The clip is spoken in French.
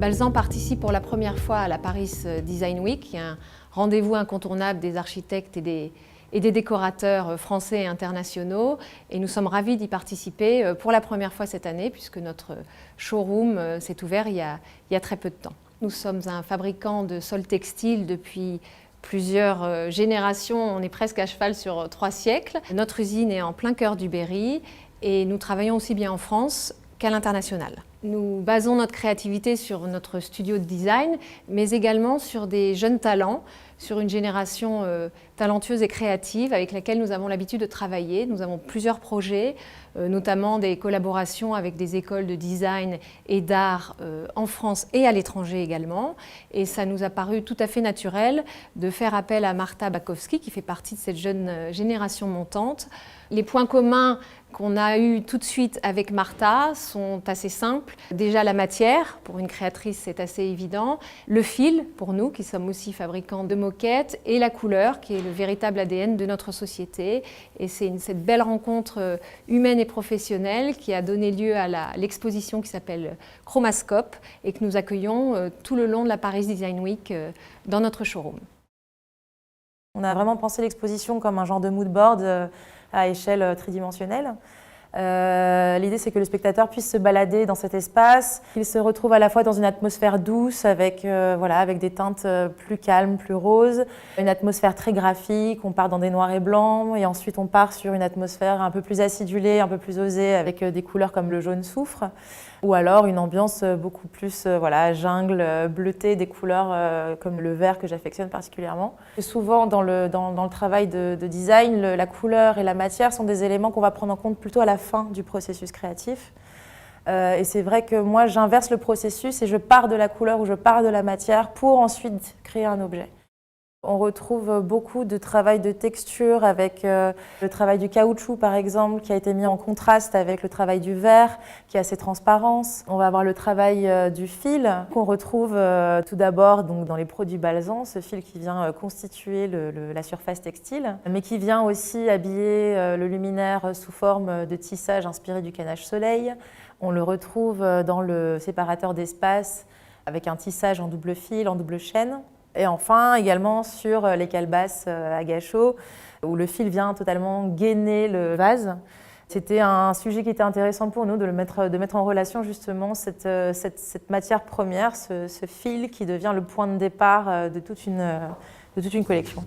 Balsan participe pour la première fois à la Paris Design Week, qui est un rendez-vous incontournable des architectes et des décorateurs français et internationaux. Et nous sommes ravis d'y participer pour la première fois cette année, puisque notre showroom s'est ouvert il y a très peu de temps. Nous sommes un fabricant de sols textiles depuis plusieurs générations. On est presque à cheval sur 3 siècles. Notre usine est en plein cœur du Berry et nous travaillons aussi bien en France qu'à l'international. Nous basons notre créativité sur notre studio de design, mais également sur des jeunes talents, sur une génération talentueuse et créative avec laquelle nous avons l'habitude de travailler. Nous avons plusieurs projets, notamment des collaborations avec des écoles de design et d'art en France et à l'étranger également. Et ça nous a paru tout à fait naturel de faire appel à Marta Bakowski, qui fait partie de cette jeune génération montante. Les points communs qu'on a eu tout de suite avec Marta sont assez simples. Déjà la matière, pour une créatrice c'est assez évident. Le fil, pour nous qui sommes aussi fabricants de moquettes, et la couleur qui est le véritable ADN de notre société. Et c'est cette belle rencontre humaine et professionnelle qui a donné lieu à l'exposition qui s'appelle Chromascope et que nous accueillons tout le long de la Paris Design Week dans notre showroom. On a vraiment pensé l'exposition comme un genre de mood board à échelle tridimensionnelle. L'idée, c'est que le spectateur puisse se balader dans cet espace, qu'il se retrouve à la fois dans une atmosphère douce avec des teintes plus calmes, plus roses, une atmosphère très graphique, on part dans des noirs et blancs et ensuite on part sur une atmosphère un peu plus acidulée, un peu plus osée avec des couleurs comme le jaune soufre, ou alors une ambiance beaucoup plus jungle, bleutée, des couleurs comme le vert que j'affectionne particulièrement. Et souvent dans le travail de design, la couleur et la matière sont des éléments qu'on va prendre en compte plutôt à la fin du processus créatif. Et c'est vrai que moi j'inverse le processus et je pars de la couleur ou je pars de la matière pour ensuite créer un objet. On retrouve beaucoup de travail de texture avec le travail du caoutchouc par exemple qui a été mis en contraste avec le travail du verre qui a ses transparences. On va avoir le travail du fil qu'on retrouve tout d'abord dans les produits Balsan, ce fil qui vient constituer la surface textile, mais qui vient aussi habiller le luminaire sous forme de tissage inspiré du canage soleil. On le retrouve dans le séparateur d'espace avec un tissage en double fil, en double chaîne. Et enfin, également sur les calebasses à gâchot, où le fil vient totalement gainer le vase. C'était un sujet qui était intéressant pour nous de mettre en relation justement cette matière première, ce fil qui devient le point de départ de toute une collection.